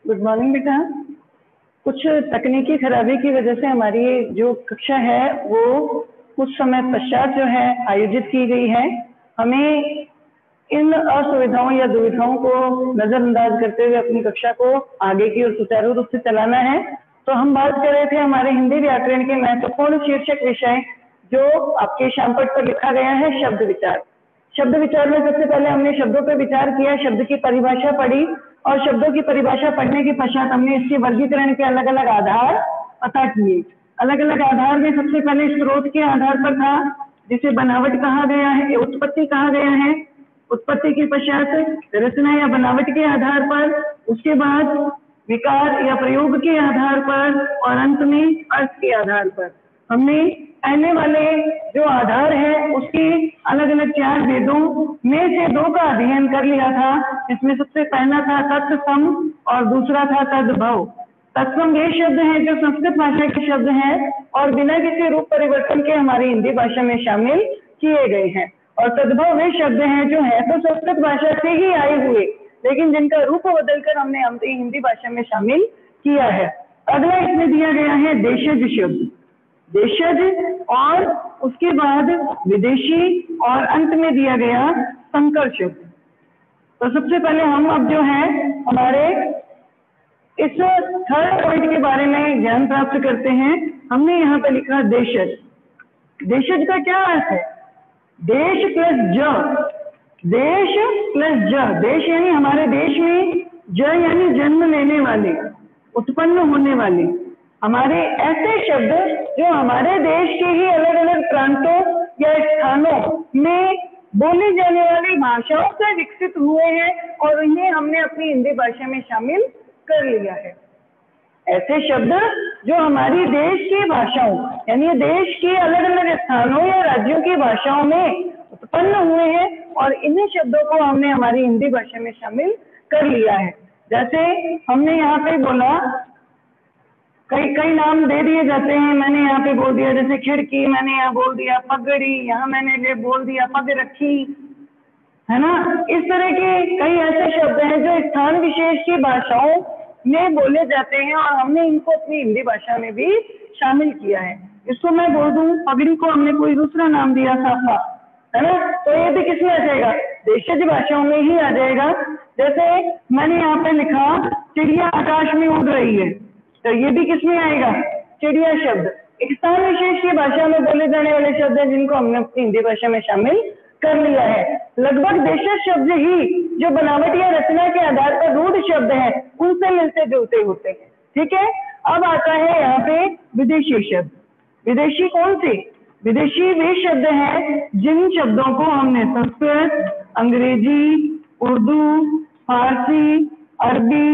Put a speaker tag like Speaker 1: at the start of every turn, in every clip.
Speaker 1: Good morning बेटा। कुछ तकनीकी खराबी की वजह से हमारी जो कक्षा है वो कुछ समय पश्चात जो है आयोजित की गई है। हमें इन असुविधाओं या दुविधाओं को नजरअंदाज करते हुए अपनी कक्षा को आगे की ओर सुचारू रूप से चलाना है। तो हम बात कर रहे थे हमारे हिंदी व्याकरण के महत्वपूर्ण शीर्षक विषय जो आपके शामपट पर लिखा गया है, शब्द विचार। शब्द विचार में सबसे पहले हमने शब्दों पर विचार किया, शब्द की परिभाषा पढ़ी और शब्दों की परिभाषा पढ़ने के पश्चात हमने इसके वर्गीकरण के अलग अलग आधार पता किए। अलग अलग आधार में सबसे पहले स्रोत के आधार पर था जिसे बनावट कहा गया है, उत्पत्ति कहा गया है। उत्पत्ति के पश्चात रचना या बनावट के आधार पर, उसके बाद विकार या प्रयोग के आधार पर और अंत में अर्थ के आधार पर। हमने पहले वाले जो आधार है उसके अलग अलग 4 वेदों में से 2 का अध्ययन कर लिया था। इसमें सबसे पहला था तत्सम और दूसरा था तद्भव। तत्सम वे शब्द हैं जो संस्कृत भाषा के शब्द हैं और बिना किसी रूप परिवर्तन के हमारी हिंदी भाषा में शामिल किए गए हैं। और तद्भव वे शब्द हैं जो है तो संस्कृत भाषा से ही आए हुए लेकिन जिनका रूप बदलकर हमने हिंदी भाषा में शामिल किया है। अगला इसमें दिया गया है देशज शब्द, देशज, और उसके बाद विदेशी और अंत में दिया गया संकर शब्द। तो सबसे पहले हम अब जो है हमारे इस थर्ड पॉइंट के बारे में ज्ञान प्राप्त करते हैं। हमने यहाँ पे लिखा देशज। देशज का क्या अर्थ है? देश प्लस ज, देश प्लस ज। देश यानी हमारे देश में, ज यानी जन्म लेने वाले, उत्पन्न होने वाले। हमारे ऐसे शब्द जो हमारे देश के ही अलग अलग प्रांतों या स्थानों में बोली जाने वाली भाषाओं से विकसित हुए हैं और इन्हें हमने अपनी हिंदी भाषा में शामिल कर लिया है। ऐसे शब्द जो हमारी देश की भाषाओं यानी देश के अलग अलग स्थानों या राज्यों की भाषाओं में उत्पन्न हुए हैं और इन्हीं शब्दों को हमने हमारी हिंदी भाषा में शामिल कर लिया है। जैसे हमने यहाँ पे बोला, कई नाम दे दिए जाते हैं। मैंने यहाँ पे बोल दिया जैसे खिड़की, मैंने यहाँ बोल दिया पगड़ी, यहाँ मैंने बोल दिया पग रखी, है ना। इस तरह के कई ऐसे शब्द हैं जो स्थान विशेष की भाषाओं में बोले जाते हैं और हमने इनको अपनी हिंदी भाषा में भी शामिल किया है। इसको मैं बोल दूं पगड़ी को हमने कोई दूसरा नाम दिया साफा, है ना, तो ये भी किसमें आ जाएगा? देशज भाषाओं में ही आ जाएगा। जैसे मैंने यहाँ पे लिखा चिड़िया आकाश में उड़ रही है, तो ये भी किसमें आएगा? चिड़िया शब्द। स्थान विशेष की भाषा में बोले जाने वाले शब्द हैं जिनको हमने अपनी हिंदी भाषा में शामिल कर लिया है। लगभग देशज शब्द ही जो बनावट या रचना के आधार पर रूढ़ शब्द हैं उनसे मिलते जुलते होते हैं। ठीक है, अब आता है यहाँ पे विदेशी शब्द। विदेशी कौन से? विदेशी वे शब्द हैं जिन शब्दों को हमने संस्कृत, अंग्रेजी, उर्दू, फारसी, अरबी,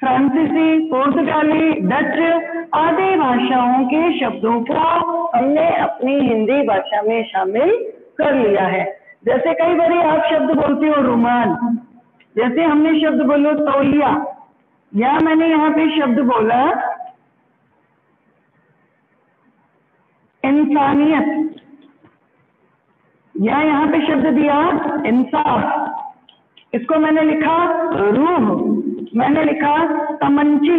Speaker 1: फ्रांसीसी, पुर्तगाली, डच आदि भाषाओं के शब्दों को हमने अपनी हिंदी भाषा में शामिल कर लिया है। जैसे कई बार आप शब्द बोलते हो रुमाल, जैसे हमने शब्द बोलो तौलिया, या मैंने यहाँ पे शब्द बोला इंसानियत, या यहाँ पे शब्द दिया इंसाफ। इसको मैंने लिखा रूह, मैंने लिखा तमंची,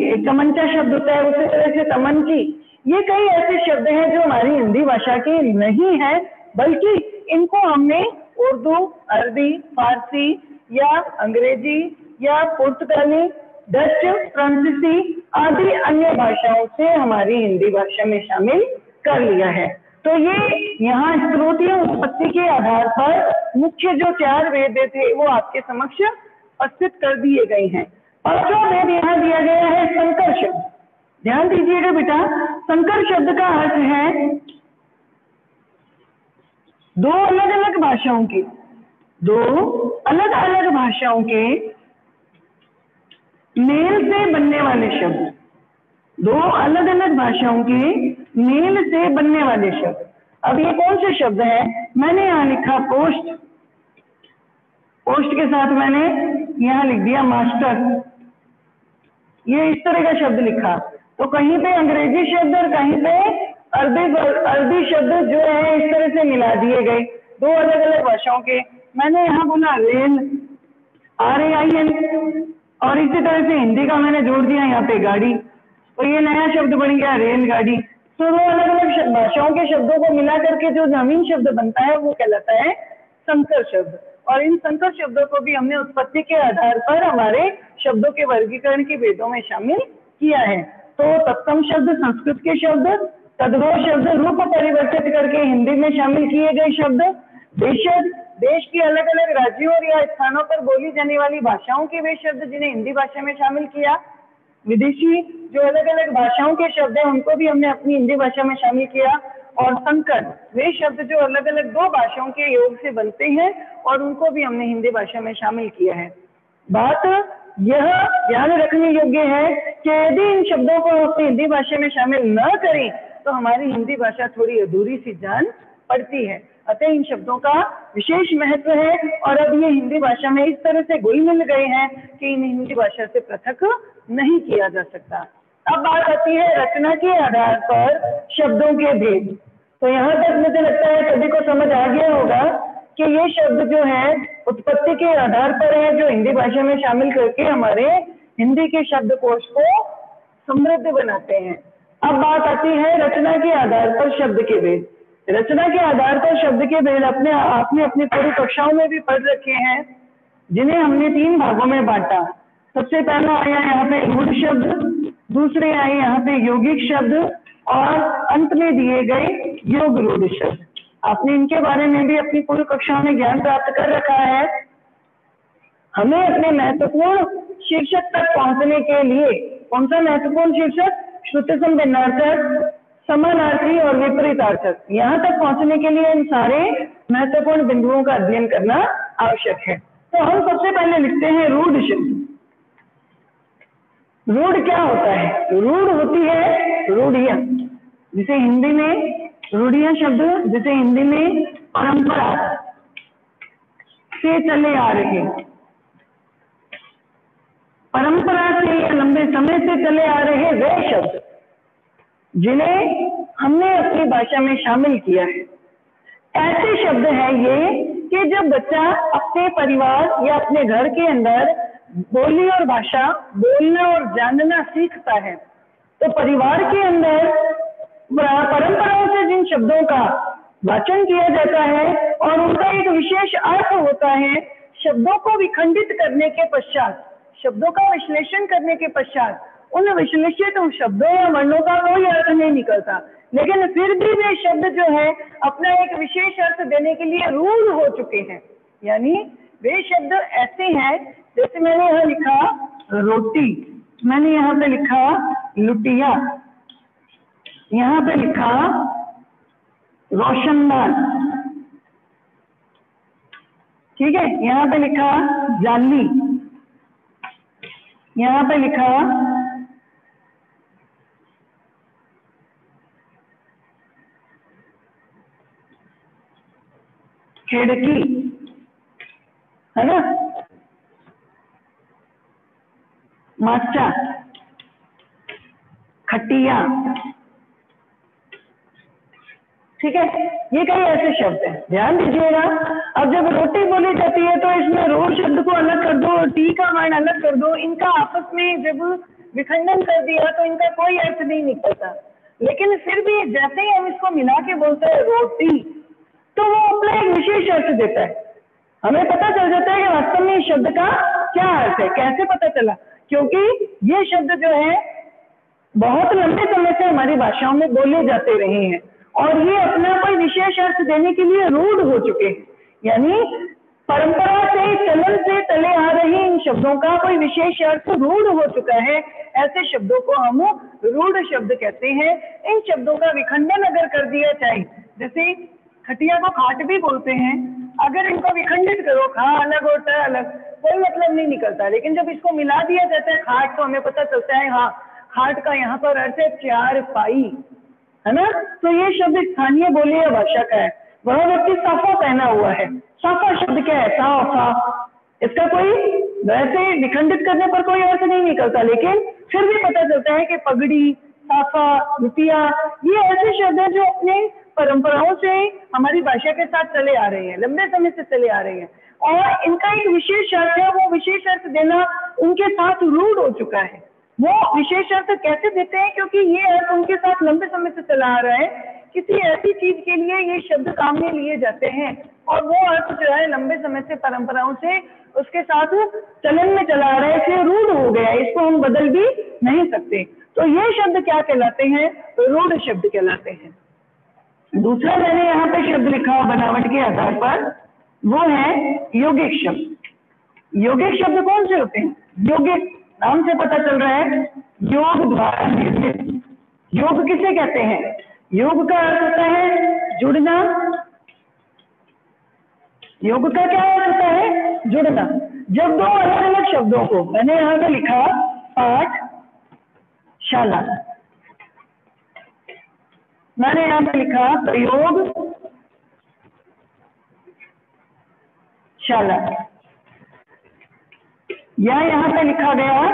Speaker 1: एक तमंचा शब्द होता है उसी तरह से तमंची। ये कई ऐसे शब्द हैं जो हमारी हिंदी भाषा के नहीं है बल्कि इनको हमने उर्दू, अरबी, फारसी या अंग्रेजी या पुर्तगाली, डच, फ्रांसीसी आदि अन्य भाषाओं से हमारी हिंदी भाषा में शामिल कर लिया है। तो ये यहाँ स्रोत या उत्पत्ति के आधार पर मुख्य जो 4 वेद थे वो आपके समक्ष उपस्थित कर दिए गए हैं। पांचवा वेद यहाँ दिया गया है संकर शब्द। ध्यान दीजिएगा बेटा, संकर शब्द का अर्थ है 2 अलग अलग भाषाओं के मेल से बनने वाले शब्द। 2 अलग अलग भाषाओं के मेल से बनने वाले शब्द। अब ये कौन से शब्द हैं? मैंने यहाँ लिखा पोस्ट, पोस्ट के साथ मैंने यहाँ लिख दिया मास्टर, ये इस तरह का शब्द लिखा। तो कहीं पे अंग्रेजी शब्द और कहीं पे अरबी शब्द जो है इस तरह से मिला दिए गए, दो अलग अलग भाषाओं के। मैंने यहाँ बोला रेल, RAIL, और इसी तरह से हिंदी का मैंने जोड़ दिया यहाँ पे गाड़ी, तो ये नया शब्द बन गया रेलगाड़ी। तो दो अलग अलग भाषाओं के शब्दों को मिला करके जो नवीन शब्द बनता है वो कहलाता है संकर शब्द। और इन संकर शब्दों को भी हमने उत्पत्ति के आधार पर हमारे शब्दों के वर्गीकरण के भेदों में शामिल किया है। तो तत्सम शब्द संस्कृत के शब्द, तद्भव शब्द रूप परिवर्तित करके हिंदी में शामिल किए गए शब्द, देशज देश के अलग अलग राज्यों और या स्थानों पर बोली जाने वाली भाषाओं के वे शब्द जिन्हें हिंदी भाषा में शामिल किया, विदेशी जो अलग अलग भाषाओं के शब्द हैं उनको भी हमने अपनी हिंदी भाषा में शामिल किया, और संकर वे शब्द जो अलग अलग दो भाषाओं के योग से बनते हैं और उनको भी हमने हिंदी भाषा में शामिल किया है। बात यह ध्यान रखने योग्य है कि यदि इन शब्दों को अपनी हिंदी भाषा में शामिल न करें तो हमारी हिंदी भाषा थोड़ी अधूरी सी जान पड़ती है। अतः इन शब्दों का विशेष महत्व है और अब ये हिंदी भाषा में इस तरह से घुल मिल गए हैं कि इन्हें हिंदी भाषा से पृथक नहीं किया जा सकता। अब बात आती है रचना के आधार पर शब्दों के भेद। तो यहाँ तक मुझे लगता है सभी को समझ आ गया होगा कि ये शब्द जो है उत्पत्ति के आधार पर है, जो हिंदी भाषा में शामिल करके हमारे हिंदी के शब्दकोश को समृद्ध बनाते हैं। अब बात आती है रचना के आधार पर शब्द के भेद। रचना के आधार पर शब्द के भेद आपने अपनी पूरी कक्षाओं में भी पढ़ रखे हैं, जिन्हें हमने 3 भागों में बांटा। सबसे पहला आया यहाँ पे रूढ़ शब्द, दूसरे आए यहाँ पे यौगिक शब्द, और अंत में दिए गए योग रूढ़ शब्द। आपने इनके बारे में भी अपनी पूरी कक्षाओं में ज्ञान प्राप्त कर रखा है। हमें अपने महत्वपूर्ण शीर्षक तक पहुंचने के लिए कौन सा महत्वपूर्ण शीर्षक? श्रुति संभिन्नार्थक, समानार्थी और विपरीतार्थक। यहाँ तक पहुंचने के लिए इन सारे महत्वपूर्ण बिंदुओं का अध्ययन करना आवश्यक है। तो हम सबसे पहले लिखते हैं रूढ़ शब्द। रूढ़ क्या होता है? रूढ़ होती है रूढ़ियां, जिसे हिंदी में रूढ़ियां शब्द, जिसे हिंदी में परंपरा से चले आ रहे, परंपरा से या लंबे समय से चले आ रहे वे शब्द जिन्हें हमने अपनी भाषा में शामिल किया है। ऐसे शब्द हैं ये कि जब बच्चा अपने परिवार या अपने घर के अंदर बोली और भाषा बोलना और जानना सीखता है, तो परिवार के अंदर परंपराओं से जिन शब्दों का वाचन किया जाता है और उनका एक विशेष अर्थ होता है, शब्दों को विखंडित करने के पश्चात, शब्दों का विश्लेषण करने के पश्चात उन विश्लेषित शब्दों या वर्णों का कोई अर्थ नहीं निकलता, लेकिन फिर भी वे शब्द जो है अपना एक विशेष अर्थ देने के लिए रूढ़ हो चुके हैं। यानी वे शब्द ऐसे हैं, जैसे मैंने यहाँ लिखा रोटी, मैंने यहाँ पे लिखा लुटिया, यहाँ पे लिखा रोशनदान, ठीक है, यहाँ पे लिखा जाली, यहाँ पे लिखा खिड़की, है ना, माचा, खटिया, ठीक है। ये कई ऐसे शब्द हैं, ध्यान दीजिएगा। अब जब रोटी बोली जाती है तो इसमें रो शब्द को अलग कर दो, टी का वर्ण अलग कर दो, इनका आपस में जब विखंडन कर दिया तो इनका कोई अर्थ नहीं निकलता। लेकिन फिर भी जैसे ही हम इसको मिला के बोलते हैं रोटी, तो वो अपना एक विशेष अर्थ देता है। हमें पता चल जाता है कि वास्तव में इस शब्द का क्या अर्थ है। कैसे पता चला? क्योंकि ये शब्द जो है बहुत लंबे समय से हमारी भाषाओं में बोले जाते रहे हैं और ये अपना कोई विशेष अर्थ देने के लिए रूढ़ हो चुके हैं। यानी परंपरा से, चलन से चले आ रहे इन शब्दों का कोई विशेष अर्थ रूढ़ हो चुका है। ऐसे शब्दों को हम रूढ़ शब्द कहते हैं। इन शब्दों का विखंडन अगर कर दिया जाए, जैसे खटिया को खाट भी बोलते हैं, अगर इनको विखंडित करो, खा अलग और ट अलग, कोई मतलब नहीं निकलता। लेकिन जब इसको मिला दिया जाता है खाट, तो हमें पता चलता है हाँ, खाट का यहाँ पर अर्थ है चारपाई, है ना। तो ये शब्द स्थानीय बोली या भाषा का है। वह व्यक्ति साफा पहना हुआ है। साफा शब्द क्या है? साफा। इसका कोई वैसे विखंडित करने पर कोई अर्थ नहीं निकलता, लेकिन फिर भी पता चलता है कि पगड़ी, साफा, रुपया, ये ऐसे शब्द हैं जो अपने परंपराओं से हमारी भाषा के साथ चले आ रहे हैं, लंबे समय से चले आ रहे हैं, और इनका एक विशेष अर्थ है, वो विशेष अर्थ देना उनके साथ रूढ़ हो चुका है। वो विशेष अर्थ कैसे देते हैं? क्योंकि ये अर्थ उनके साथ लंबे समय से चला आ रहा है। किसी ऐसी चीज के लिए ये शब्द काम में लिए जाते हैं और वो अर्थ जो है लंबे समय से परंपराओं से उसके साथ चलन में चला आ रहा है, इसलिए रूढ़ हो गया है, इसको हम बदल भी नहीं सकते। तो ये शब्द क्या कहलाते हैं? रूढ़ शब्द कहलाते हैं। दूसरा मैंने यहाँ पे शब्द लिखा बनावट के आधार पर, वो है यौगिक शब्द। यौगिक शब्द कौन से होते हैं? यौगिक नाम से पता चल रहा है, योग द्वारा निर्मित। योग किसे कहते हैं? योग का अर्थ होता है जुड़ना। योग का क्या अर्थ होता है? जुड़ना। जब दो अलग अलग शब्दों को, मैंने यहाँ पे लिखा पाठशाला, मैंने यहाँ पे लिखा प्रयोगशाला, या यहाँ पे लिखा गया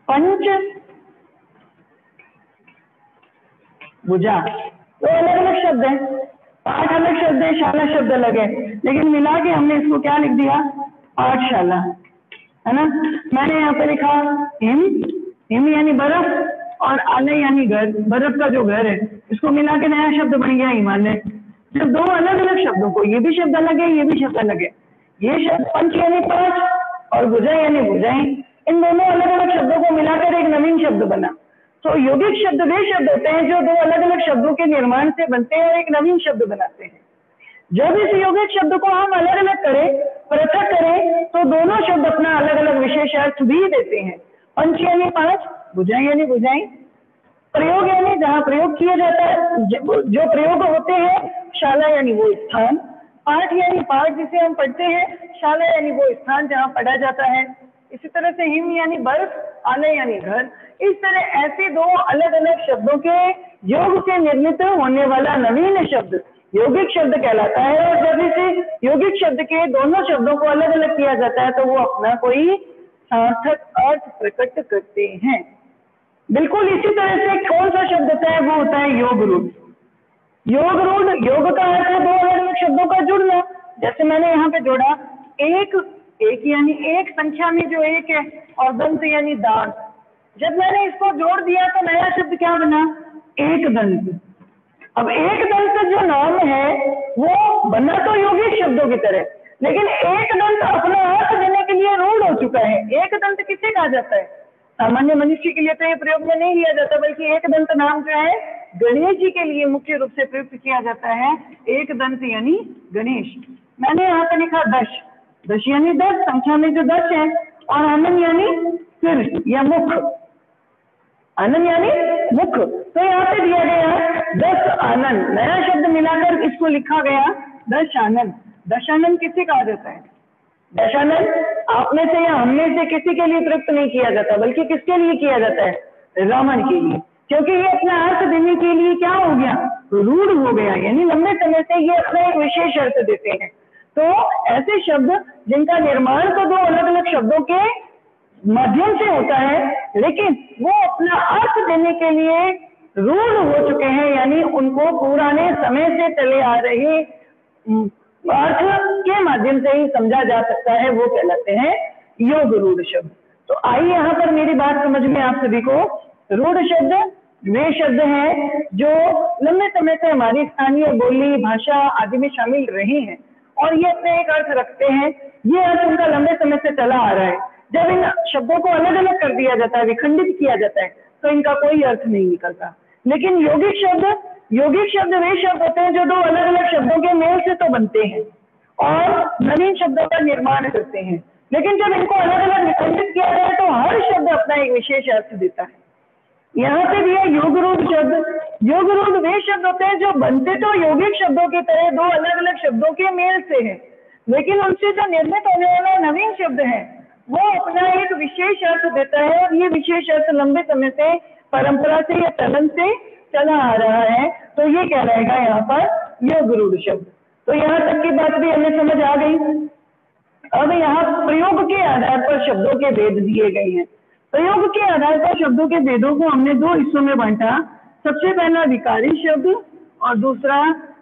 Speaker 1: पंचभुजा। तो अलग अलग शब्द है, पाठ अलग शब्द है, शाला शब्द अलग है, लेकिन मिला के हमने इसको क्या लिख दिया? पाठशाला, है ना। मैंने यहाँ पे लिखा हिम, हिम यानी बर्फ, और आलय यानी घर, बर्फ का जो घर है, इसको मिला के नया शब्द बन गया हिमालय। जब दो अलग अलग शब्दों को, ये भी शब्द अलग है, ये भी शब्द अलग है, ये शब्द पंच यानी पांच और भुजा यानी भुजाएं, इन दोनों अलग अलग शब्दों को मिलाकर एक नवीन शब्द बना। तो यौगिक शब्द वे शब्द होते हैं जो दो अलग अलग शब्दों के निर्माण से बनते हैं और एक नवीन शब्द बनाते हैं। जब इस यौगिक शब्द को हम अलग अलग करें, पृथक करें, तो दोनों शब्द अपना अलग अलग विशेष अर्थ भी देते हैं। पंच यानी पांच, भुजाएं यानी भुजाएं, प्रयोग यानी जहाँ प्रयोग किया जाता है, जो प्रयोग होते हैं, शाला यानी वो स्थान, पाठ यानी पाठ जिसे हम पढ़ते हैं, शाला यानी वो स्थान जहाँ पढ़ा जाता है। इसी तरह से हिम यानी बर्फ, आलय यानी घर। इस तरह ऐसे दो अलग अलग शब्दों के योग से निर्मित होने वाला नवीन शब्द यौगिक शब्द कहलाता है। और जब इस यौगिक शब्द के दोनों शब्दों को अलग अलग किया जाता है तो वो अपना कोई सार्थक अर्थ प्रकट करते हैं। बिल्कुल इसी तरह से कौन सा शब्द होता है? वो होता है योग रूढ़। योग रूढ़, योग का अर्थ है दो अलग अलग शब्दों का जुड़ना। जैसे मैंने यहाँ पे जोड़ा एक, एक यानी एक संख्या में जो एक है, और दंत यानी दांत। जब मैंने इसको जोड़ दिया तो नया शब्द क्या बना? एक दंत। अब एक दंत जो नाम है वो बना तो यौगिक शब्दों की तरह, लेकिन एक दंत अपना अर्थ देने के लिए रूढ़ हो चुका है। एक दंत किसे कहा जाता है? सामान्य मनुष्य के लिए तो ये प्रयोग में नहीं लिया जाता, बल्कि एक दंत नाम जो है गणेश जी के लिए मुख्य रूप से प्रयुक्त किया जाता है। एक दंत यानी गणेश। मैंने यहाँ पे लिखा दश, दश यानी 10, संख्या में जो 10 है, और आनंद यानी सिर या मुख, आनंद यानी मुख। तो यहाँ पे दिया गया 10 आनंद, नया शब्द मिलाकर इसको लिखा गया दशानंद। दशानंद किसे कहा जाता है? दशानंद आप में से या हम में से किसी के लिए प्रयुक्त नहीं किया जाता, बल्कि किसके लिए किया जाता है? रावण के लिए, क्योंकि ये अपना अर्थ देने के लिए क्या हो गया? रूढ़ हो गया, यानी लंबे समय से ये अपना एक विशेष अर्थ देते हैं। तो ऐसे शब्द जिनका निर्माण तो दो अलग अलग शब्दों के माध्यम से होता है, लेकिन वो अपना अर्थ देने के लिए रूढ़ हो चुके हैं, यानी उनको पुराने समय से चले आ रहे अर्थ के माध्यम से ही समझा जा सकता है, वो कहलाते हैं योग रूढ़ शब्द। तो आइए यहाँ पर मेरी बात समझ में आप सभी को। रूढ़ शब्द वे शब्द हैं जो लंबे समय से हमारी स्थानीय बोली, भाषा आदि में शामिल रहे हैं और ये अपने एक अर्थ रखते हैं। ये अर्थ उनका लंबे समय से चला आ रहा है। जब इन शब्दों को अलग अलग कर दिया जाता है, विखंडित किया जाता है, तो इनका कोई अर्थ नहीं निकलता। लेकिन यौगिक शब्द वे शब्द होते हैं जो दो अलग अलग शब्दों के मेल से तो बनते हैं और नवीन शब्दों का निर्माण करते हैं। लेकिन जब इनको अलग अलग विखंडित किया जाए तो हर शब्द अपना एक विशेष अर्थ देता है। यहाँ पे भी है योग रूढ़ शब्द। योग रूढ़ वे शब्द होते हैं जो बनते तो यौगिक शब्दों की तरह दो अलग अलग शब्दों के मेल से है, लेकिन उनसे जो निर्मित होने वाला नवीन शब्द है वो अपना एक विशेष अर्थ देता है और ये विशेष अर्थ लंबे समय से परंपरा से या चलन से चला आ रहा है। तो ये क्या रहेगा यहाँ पर? योग रूढ़ शब्द। तो यहाँ तक की बात भी हमें समझ आ गई। अब यहाँ प्रयोग के आधार पर शब्दों के भेद दिए गए हैं। प्रयोग के आधार पर शब्दों के भेदों को हमने दो हिस्सों में बांटा। सबसे पहला विकारी शब्द और दूसरा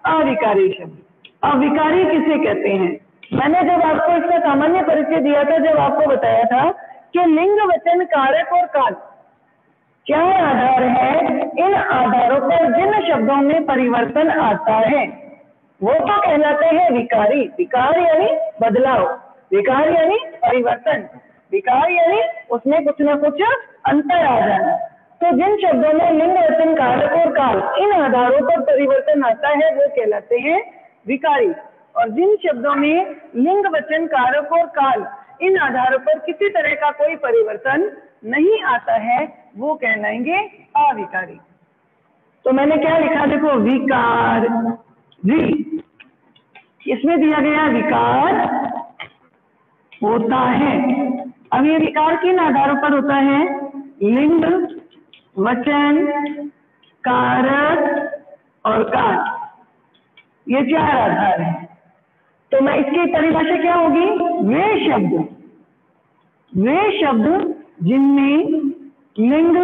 Speaker 1: अविकारी शब्द। अविकारी किसे कहते हैं? मैंने जब आपको इसका सामान्य परिचय दिया था, जब आपको बताया था कि लिंग, वचन, कारक और काल क्या आधार है, इन आधारों पर जिन शब्दों में परिवर्तन आता है वो तो कहलाते हैं विकारी। विकार यानी बदलाव, विकार यानी परिवर्तन, विकार यानी उसमें कुछ न कुछ अंतर आ जाना। तो जिन शब्दों में लिंग, वचन, कारक और काल इन आधारों पर परिवर्तन आता है वो कहलाते हैं विकारी। और जिन शब्दों में लिंग, वचन, कारक और काल इन आधारों पर किसी तरह का कोई परिवर्तन नहीं आता है वो कहलाएंगे अविकारी। तो मैंने क्या लिखा, देखो, विकार, वि, इसमें दिया गया विकार होता है। अब ये विकार किन आधारों पर होता है? लिंग, वचन, कारक और काल, ये चार आधार है। तो मैं इसकी परिभाषा क्या होगी? वे शब्द जिनमें लिंग,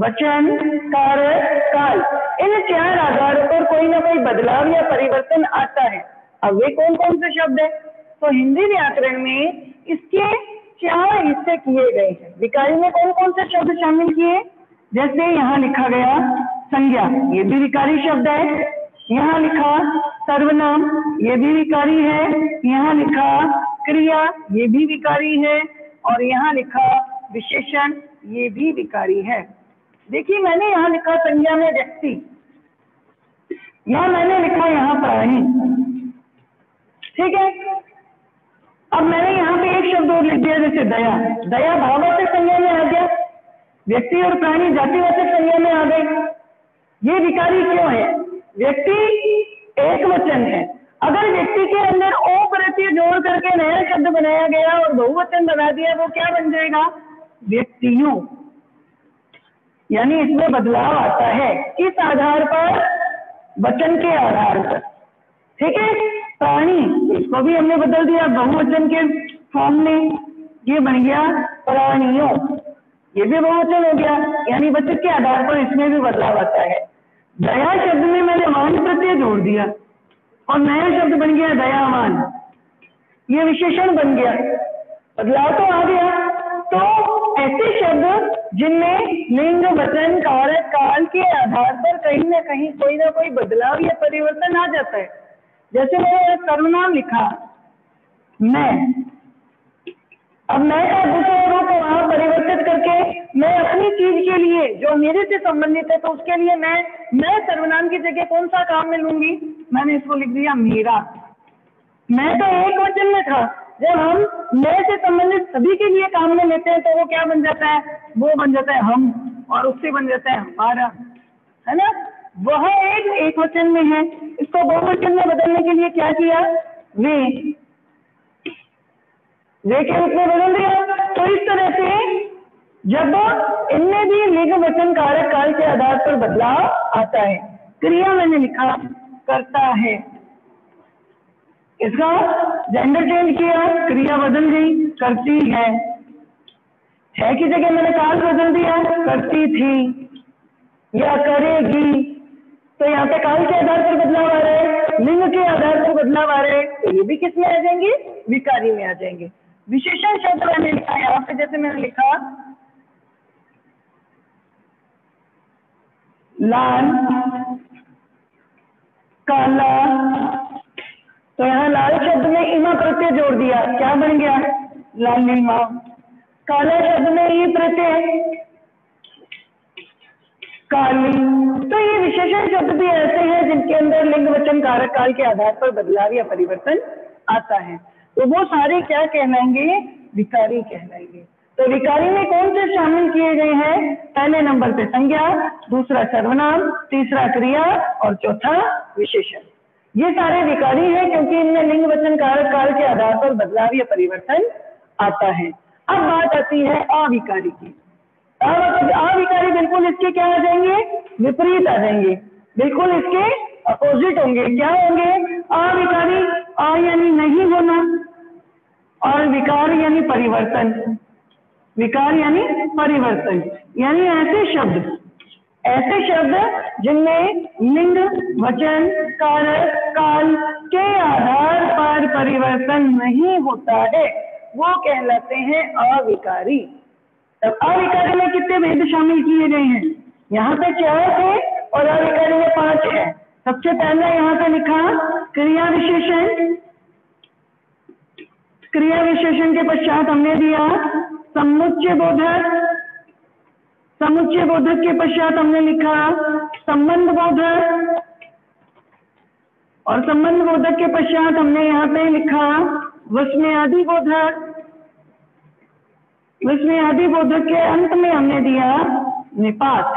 Speaker 1: वचन, कारक, काल इन चार आधारों पर कोई ना कोई बदलाव या परिवर्तन आता है। अब वे कौन कौन से शब्द है? तो हिंदी व्याकरण में इसके चार हिस्से किए गए हैं। विकारी में कौन कौन से शब्द शामिल किए? जैसे यहाँ लिखा गया संज्ञा, ये भी विकारी शब्द है। यहाँ लिखा सर्वनाम, ये भी विकारी है। यहाँ लिखा क्रिया, ये भी विकारी है। और यहाँ लिखा विशेषण, ये भी विकारी है। देखिए, मैंने यहाँ लिखा संज्ञा में व्यक्ति, या मैंने लिखा यहाँ प्राणी, ठीक है। अब मैंने यहाँ पे एक शब्द और लिख दिया, जैसे दया। दया भाववाचक संज्ञा में आ गया, व्यक्ति और प्राणी जातिवाचक संज्ञा में आ गए। ये विकारी क्यों है? व्यक्ति एक वचन है। अगर व्यक्ति के अंदर ओ प्रत्यय जोड़ करके नया शब्द बनाया गया और बहुवचन बना दिया, वो क्या बन जाएगा? व्यक्तियों। यानी इसमें बदलाव आता है। किस आधार पर? वचन के आधार पर, ठीक है। प्राणी, इसको भी हमने बदल दिया बहुवचन के फॉर्म में, ये बन गया प्राणियों, ये भी बहुवचन हो गया। यानी वचन के आधार पर इसमें भी बदलाव आता है। दया शब्द में मैंने मान प्रत्यय जोड़ दिया और नया शब्द बन गया दयावान, ये विशेषण बन गया, बदलाव तो आ गया। तो ऐसे शब्द जिनमें लिंग, वचन, कारक, काल के आधार पर कहीं ना कहीं कोई ना कोई बदलाव या परिवर्तन आ जाता है। जैसे मैंने सर्वनाम लिखा मैं, अब मैं का दूसरा रूप वहां परिवर्तित करके मैं अपनी चीज के लिए जो मेरे से संबंधित है, तो उसके लिए मैं सर्वनाम की जगह कौन सा काम में लूंगी? मैंने इसको लिख दिया मेरा। मैं तो एक वचन में था। जब हम मैं से संबंधित सभी के लिए काम में लेते हैं तो वो क्या बन जाता है? वो बन जाता है हम, और उससे बन जाता है हमारा, है ना। वह एक वचन में है, इसको बहुवचन में बदलने के लिए क्या किया? वे के रूप में बदल दिया। तो इस तरह से जब इनमें भी लिंग, वचन, कारक, काल के आधार पर बदलाव आता है। क्रिया मैंने लिखा करता है, इसका जेंडर चेंज किया, क्रिया बदल गई, करती है की जगह मैंने काल बदल दिया, करती थी या करेगी। तो यहाँ पे काल के आधार पर बदलाव आ रहे हैं, लिंग के आधार पर बदलाव आ रहे हैं, तो ये भी किस में आ जाएंगे? विकारी में आ जाएंगे। विशेषण शब्द मैंने लिखा यहाँ पे, जैसे मैंने लिखा लाल, काला, तो यहाँ लाल शब्द में इमा प्रत्यय जोड़ दिया, क्या बन गया? लालिमा। काला शब्द में ई प्रत्यय, काली। तो ये विशेषण शब्द भी ऐसे हैं जिनके अंदर लिंग, वचन, कारक, काल के आधार पर बदलाव या परिवर्तन आता है। तो वो सारे क्या कहलाएंगे? विकारी कहलाएंगे। तो विकारी में कौन से शामिल किए गए हैं? पहले नंबर पे संज्ञा, दूसरा सर्वनाम, तीसरा क्रिया और चौथा विशेषण। ये सारे विकारी हैं क्योंकि इनमें लिंग, वचन, कारक, काल के आधार पर बदलाव या परिवर्तन आता है। अब बात आती है अविकारी की। अविकारी बिल्कुल इसके क्या आ जाएंगे? विपरीत आ जाएंगे, बिल्कुल इसके अपोजिट होंगे। क्या होंगे? अविकारी, यानी नहीं होना, और विकार यानी परिवर्तन, विकार यानी परिवर्तन, यानी ऐसे शब्द जिनमें लिंग, वचन, कारक, काल के आधार पर परिवर्तन नहीं होता है वो कहलाते हैं अविकारी। तब अविकारी में कितने भेद शामिल किए गए हैं? यहाँ पे 4 थे और अविकारी में 5 है। सबसे पहले यहाँ पे लिखा क्रिया विशेषण, क्रिया विशेषण के पश्चात हमने दिया समुच्चय बोधक, समुच्चय बोधक के पश्चात हमने लिखा संबंध बोधक, और संबंध बोधक के पश्चात हमने यहाँ पे लिखा विस्मयादि बोधक, विस्मयादि बोधक के अंत में हमने दिया निपात।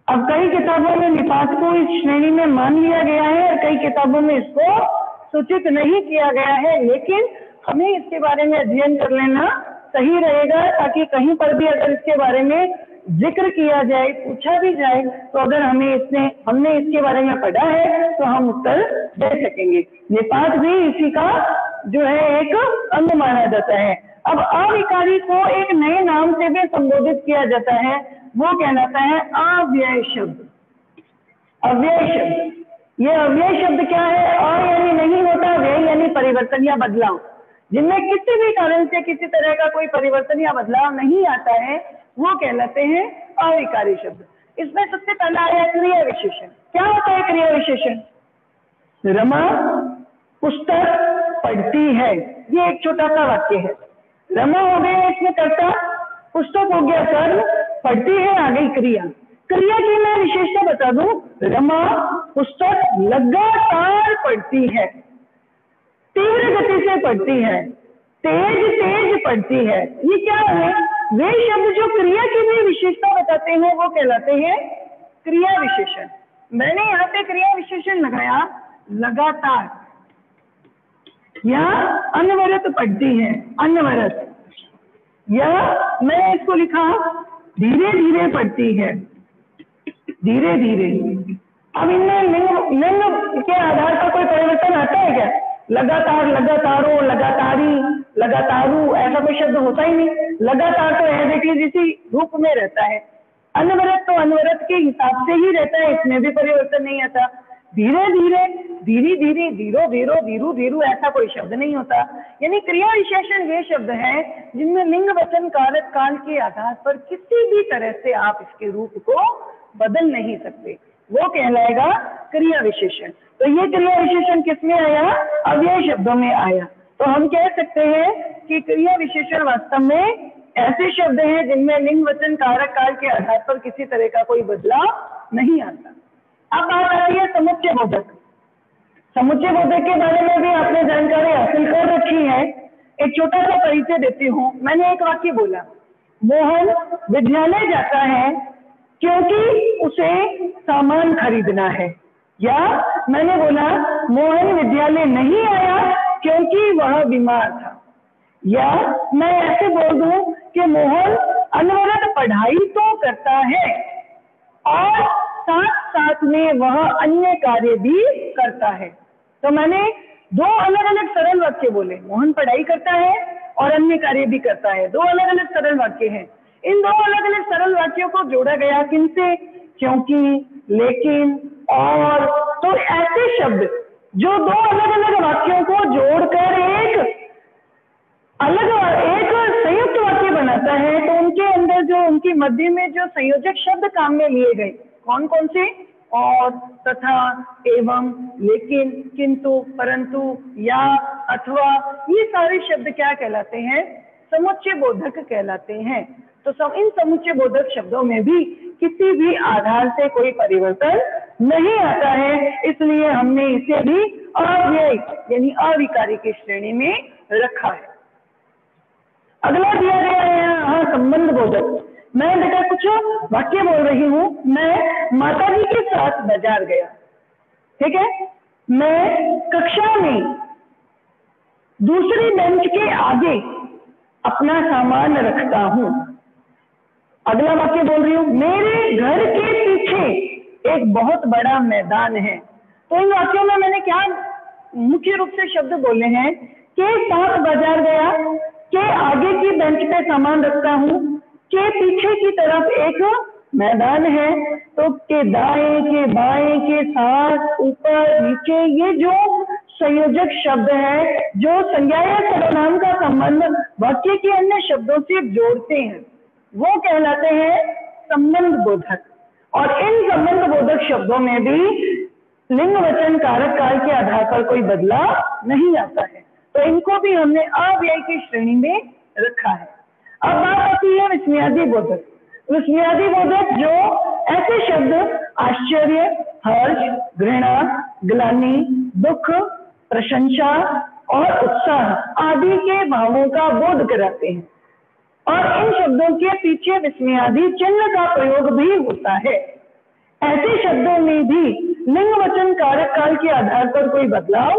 Speaker 1: अब कई किताबों में निपात को इस श्रेणी में मान लिया गया है और कई किताबों में इसको सूचित नहीं किया गया है, लेकिन हमें इसके बारे में अध्ययन कर लेना सही रहेगा ताकि कहीं पर भी अगर इसके बारे में जिक्र किया जाए, पूछा भी जाए, तो अगर हमने इसके बारे में पढ़ा है तो हम उत्तर दे सकेंगे। निपात भी इसी का जो है एक अंग माना जाता है। अब अविकारी को एक नए नाम से भी संबोधित किया जाता है, वो कहलाता है अव्यय शब्द। अव्यय शब्द, ये अव्यय शब्द क्या है? अ यानी नहीं होता, व्यय यानी परिवर्तन या बदलाव, जिनमें किसी भी कारण से किसी तरह का कोई परिवर्तन या बदलाव नहीं आता है वो कहलाते हैं अविकारी शब्द। इसमें सबसे पहला आया क्रिया विशेषण। क्या होता है क्रिया विशेषण? रमा पुस्तक पढ़ती है, ये एक छोटा सा वाक्य है। रमा हो गया इसमें कर्ता, पुस्तक हो गया कर्म, पढ़ती है आ गई क्रिया। क्रिया की मैं विशेषता बता दूं, रमा पुस्तक लगातार पढ़ती है, तीव्र गति से पढ़ती है, तेज पढ़ती है। ये क्या है? वे शब्द जो क्रिया की भी विशेषता बताते हैं वो कहलाते हैं क्रिया विशेषण। मैंने यहाँ पे क्रिया विशेषण लगाया लगातार या अनवरत पढ़ती है, अनवरत, या मैंने इसको लिखा धीरे धीरे पढ़ती है, धीरे धीरे। अब इनमें लिंग के आधार पर कोई परिवर्तन आता है क्या? लगातार, लगातारो, लगातारी, लगातारू, ऐसा कोई शब्द होता ही नहीं। लगातार तो एज इट इज इसी रूप में रहता है। अनवरत तो अनवरत के हिसाब से ही रहता है, इसमें भी परिवर्तन नहीं आता। धीरे धीरे, धीरे धीरे, धीरो धीरो, धीरू धीरू, ऐसा कोई शब्द नहीं होता। यानी क्रिया विशेषण वे शब्द हैं जिनमें लिंग, वचन, कारक, काल के आधार पर किसी भी तरह से आप इसके रूप को बदल नहीं सकते, वो कहलाएगा क्रिया विशेषण। तो ये क्रिया विशेषण किसमें आया? अव्यय शब्दों में आया। तो हम कह सकते हैं कि क्रिया विशेषण वास्तव में ऐसे शब्द हैं जिनमें लिंग, वचन, कारक, काल के आधार पर किसी तरह का कोई बदलाव नहीं आता। अब बात आती है समुच्चय बोधक। समुच्चय बोधक के बारे में भी आपने जानकारी हासिल कर रखी है। एक छोटा सा परिचय देती हूँ। मैंने एक वाक्य बोला, मोहन विद्यालय जाता है क्योंकि उसे सामान खरीदना है, या मैंने बोला मोहन विद्यालय नहीं आया क्योंकि वह बीमार था, या मैं ऐसे बोल दूं कि मोहन अनवरत पढ़ाई तो करता है और साथ साथ में वह अन्य कार्य भी करता है। तो मैंने दो अलग अलग सरल वाक्य बोले, मोहन पढ़ाई करता है और अन्य कार्य भी करता है। दो अलग अलग सरल वाक्य हैं। इन दो अलग अलग सरल वाक्यों को जोड़ा गया किनसे? क्योंकि, लेकिन, और। तो ऐसे शब्द जो दो अलग अलग वाक्यों को जोड़कर एक संयुक्त वाक्य बनाता है, तो उनके अंदर जो उनकी मध्य में जो संयोजक शब्द काम में लिए गए, कौन कौन से? और, तथा, एवं, लेकिन, किंतु, परंतु, या, अथवा, ये सारे शब्द क्या कहलाते हैं? समुच्चय बोधक कहलाते हैं। तो इन समुच्चय बोधक शब्दों में भी किसी भी आधार से कोई परिवर्तन नहीं आता है, इसलिए हमने इसे भी अव्यय यानी अविकारी की श्रेणी में रखा है। अगला दिया गया है यहाँ संबंध बोधक। मैं बेटा कुछ वाक्य बोल रही हूँ। मैं माताजी के साथ बाजार गया, ठीक है। मैं कक्षा में दूसरी बेंच के आगे अपना सामान रखता हूँ। अगला वाक्य बोल रही हूँ, मेरे घर के पीछे एक बहुत बड़ा मैदान है। तो इन वाक्यों में मैंने क्या मुख्य रूप से शब्द बोले हैं के साथ बाजार गया, के आगे की बेंच पे सामान रखता हूँ, के पीछे की तरफ एक मैदान है, तो के दाएं, के बाएं, के साथ, ऊपर, नीचे, ये जो संयोजक शब्द है जो संज्ञा या सर्वनाम का संबंध वाक्य के अन्य शब्दों से जोड़ते हैं, वो कहलाते हैं संबंध बोधक। और इन संबंध बोधक शब्दों में भी लिंग वचन कारक काल के आधार पर कोई बदलाव नहीं आता है, तो इनको भी हमने अव्यय की श्रेणी में रखा है। अब बात आती है विस्मयादि बोधक। विस्मयादि बोधक जो ऐसे शब्द आश्चर्य, हर्ष, घृणा, ग्लानि, दुख, प्रशंसा और उत्साह आदि के भावों का बोध कराते हैं, और इन शब्दों के पीछे विस्मयादि चिन्ह का प्रयोग भी होता है। ऐसे शब्दों में भी लिंग वचन कारक काल के आधार पर कोई बदलाव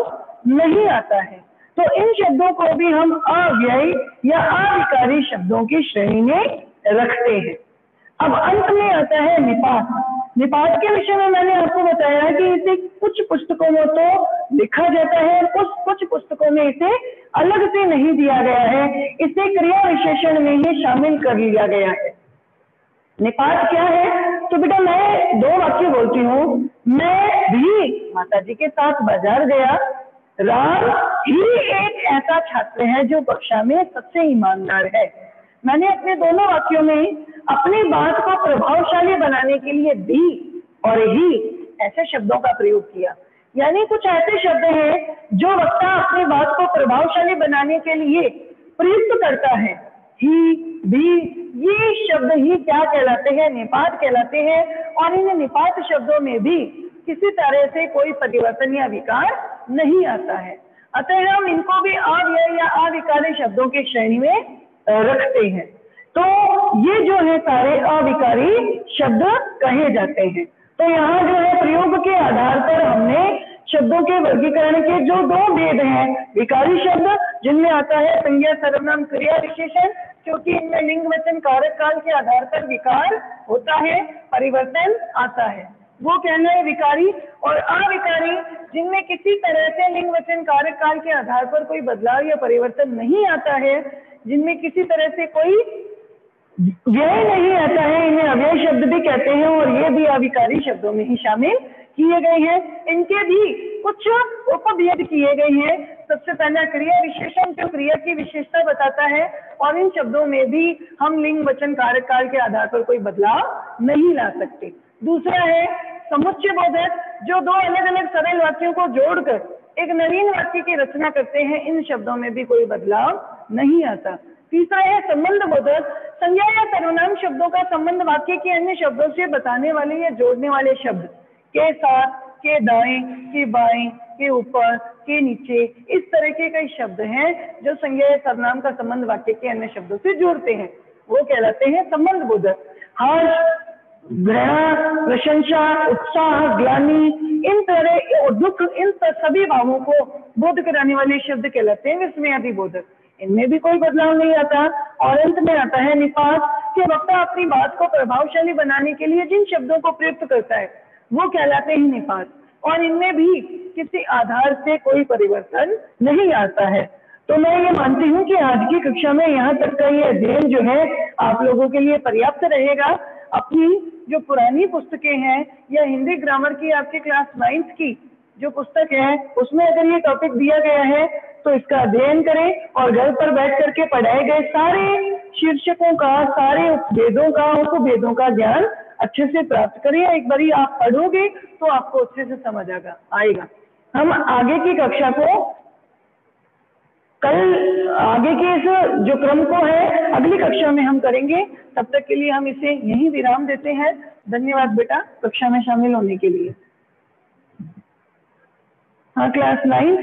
Speaker 1: नहीं आता है, तो इन शब्दों को भी हम अव्ययी या अविकारी शब्दों की श्रेणी में रखते हैं। अब अंत में आता है निपात। निपात के विषय में मैंने आपको बताया कि इसे कुछ पुस्तकों में तो लिखा जाता है, कुछ पुस्तकों में इसे अलग से नहीं दिया गया है, इसे क्रिया विशेषण में ही शामिल कर लिया गया है। निपात क्या है? तो बेटा मैं दो वाक्य बोलती हूँ, मैं भी माता जी के साथ बाजार गया, राम ही एक ऐसा छात्र है जो कक्षा में सबसे ईमानदार है। मैंने अपने दोनों वाक्यों में अपनी बात को प्रभावशाली बनाने के लिए भी और ही ऐसे शब्दों का प्रयोग किया, यानी कुछ ऐसे शब्द हैं जो वक्ता अपनी बात को प्रभावशाली बनाने के लिए प्रयुक्त करता है। ही, भी, ये शब्द ही क्या कहलाते हैं? निपात कहलाते हैं, और इन निपात शब्दों में भी किसी तरह से कोई परिवर्तन या विकार नहीं आता है, अतः हम इनको भी अव्यय या अविकारी शब्दों की श्रेणी में रखते हैं। तो ये जो है सारे अविकारी शब्द कहे जाते हैं। तो यहाँ जो है प्रयोग के आधार पर हमने शब्दों के वर्गीकरण के जो दो भेद हैं, विकारी शब्द जिनमें आता है संज्ञा, सर्वनाम, क्रिया, विशेषण, क्योंकि इनमें लिंग वचन कारक काल के आधार पर विकार होता है, परिवर्तन आता है, वो कहना है विकारी। और अविकारी जिनमें किसी तरह से लिंग वचन कारक काल के आधार पर कोई बदलाव या परिवर्तन नहीं आता है, जिनमें किसी तरह से कोई व्यय नहीं आता है, इन्हें अव्यय शब्द भी कहते हैं, और ये भी अविकारी शब्दों में ही शामिल किए गए हैं। इनके भी कुछ उपभेद किए गए हैं। सबसे पहला क्रिया विशेषण जो क्रिया की विशेषता बताता है, और इन शब्दों में भी हम लिंग वचन कारक काल के आधार पर कोई बदलाव नहीं ला सकते। दूसरा है समुच्चय बोधक जो दो अलग अलग सरल वाक्यों को जोड़कर एक नवीन वाक्य की रचना करते हैं, इन शब्दों में भी कोई बदलाव नहीं आता। तीसरा है संबंध बोधक, संज्ञा या सर्वनाम शब्दों का संबंध वाक्य के अन्य शब्दों से बताने वाले या जोड़ने वाले शब्द के साथ, के दाएं, के बाएं, के ऊपर, के नीचे, इस तरह के कई शब्द हैं जो संज्ञा या सर्वनाम का संबंध वाक्य के अन्य शब्दों से जोड़ते हैं, वो कहलाते हैं संबंध बोधक। हर्ष, घृणा, प्रशंसा, उत्साह, ग्लानि, इन तरह दुख, इन सभी भावों को बोध कराने वाले शब्द कहलाते हैं विस्मयादि बोधक। इनमें भी कोई बदलाव नहीं आता। और अंत में आता है निपात, कि वक्ता अपनी बात को प्रभावशाली बनाने के लिए जिन शब्दों को प्रयुक्त करता है वो कहलाते हैं निपात, और इनमें भी किसी आधार से कोई परिवर्तन नहीं आता है। तो मैं ये मानती हूँ कि आज की कक्षा में यहाँ तक का ये अध्ययन जो है आप लोगों के लिए पर्याप्त रहेगा। अपनी जो पुरानी पुस्तकें हैं या हिंदी ग्रामर की आपके क्लास 9th की जो पुस्तक है उसमें अगर ये टॉपिक दिया गया है तो इसका अध्ययन करें, और घर पर बैठ करके पढ़ाए गए सारे शीर्षकों का, सारे उपभेदों का, उपभेदों का ज्ञान अच्छे से प्राप्त करिए। एक बारी आप पढ़ोगे तो आपको अच्छे से समझ आएगा। हम आगे की कक्षा को कल आगे के इस जो क्रम को है अगली कक्षा में हम करेंगे। तब तक के लिए हम इसे यहीं विराम देते हैं। धन्यवाद बेटा कक्षा में शामिल होने के लिए। हाँ, क्लास 9